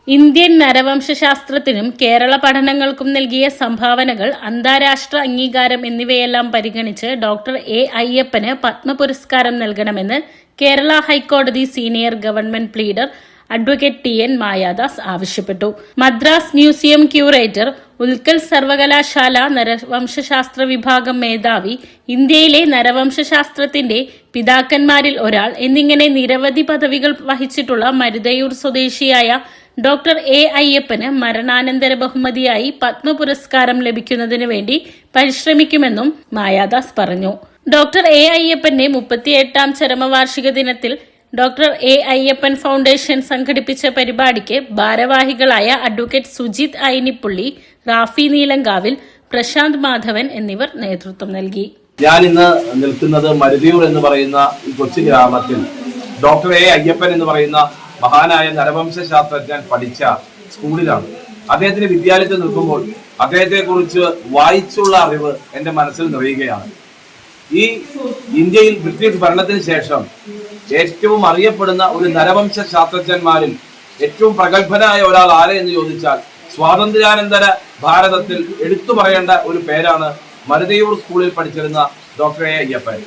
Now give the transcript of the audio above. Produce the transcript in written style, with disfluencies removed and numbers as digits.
Indian നരവംശശാസ്ത്രത്തിനും Kerala പഠനങ്ങൾക്കും നൽകിയ സംഭാവനകൾ, അന്താരാഷ്ട്ര അംഗീകാരം എന്നിവയെല്ലാം പരിഗണിച്ച് ഡോക്ടർ എ അയ്യപ്പന് പത്മപുരസ്കാരം നൽകണമെന്ന് കേരള ഹൈക്കോടതി senior government pleader advocate T N Mayadas ആവശ്യപ്പെട്ടു. മദ്രാസ് മ്യൂസിയം ക്യൂറേറ്റർ, ഉൽക്കൽ സർവകലാശാല നരവംശശാസ്ത്ര വിഭാഗം മേധാവി, ഇന്ത്യയിലെ നരവംശശാസ്ത്രത്തിന്റെ പിതാക്കന്മാരിൽ ഒരാൾ എന്നിങ്ങനെ നിരവധി പദവികൾ വഹിച്ചിട്ടുള്ള മരുതയൂർ സ്വദേശിയായ ഡോക്ടർ എ അയ്യപ്പന് മരണാനന്തര ബഹുമതിയായി പത്മപുരസ്കാരം ലഭിക്കുന്നതിന് വേണ്ടി പരിശ്രമിക്കുമെന്നും മായാദാസ് പറഞ്ഞു. ഡോക്ടർ എ അയ്യപ്പന്റെ 38ാം ചരമവാർഷിക ദിനത്തിൽ ഡോക്ടർ എ അയ്യപ്പൻ ഫൗണ്ടേഷൻ സംഘടിപ്പിച്ച പരിപാടിക്ക് ഭാരവാഹികളായ അഡ്വക്കേറ്റ് സുജിത് ഐനിപ്പുള്ളി, റാഫി നീലങ്കാവിൽ, പ്രശാന്ത് മാധവൻ എന്നിവർ നേതൃത്വം നൽകി. ഞാൻ ഇന്ന് നിൽക്കുന്നത് മരുതയൂർ എന്ന് പറയുന്ന ഈ കൊച്ചു ഗ്രാമത്തിൽ ഡോക്ടർ എ അയ്യപ്പൻ എന്ന് പറയുന്ന മഹാനായ നരവംശ ശാസ്ത്രജ്ഞൻ പഠിച്ച സ്കൂളിലാണ്. അദ്ദേഹത്തിന്റെ വിദ്യാലയത്തിൽ നിൽക്കുമ്പോൾ അദ്ദേഹത്തെ കുറിച്ച് വായിച്ചുള്ള അറിവ് എന്റെ മനസ്സിൽ നിറയുകയാണ്. ഈ ഇന്ത്യയിൽ ബ്രിട്ടീഷ് ഭരണത്തിന് ശേഷം ഏറ്റവും അറിയപ്പെടുന്ന ഒരു നരവംശ ശാസ്ത്രജ്ഞന്മാരിൽ ഏറ്റവും പ്രഗത്ഭനായ ഒരാൾ ആരെ എന്ന് ചോദിച്ചാൽ സ്വാതന്ത്ര്യാനന്തര ഭാരതത്തിൽ എടുത്തു പറയേണ്ട ഒരു പേരാണ് മരുതയൂർ സ്കൂളിൽ പഠിച്ചിരുന്ന ഡോക്ടർ എ അയ്യപ്പൻ.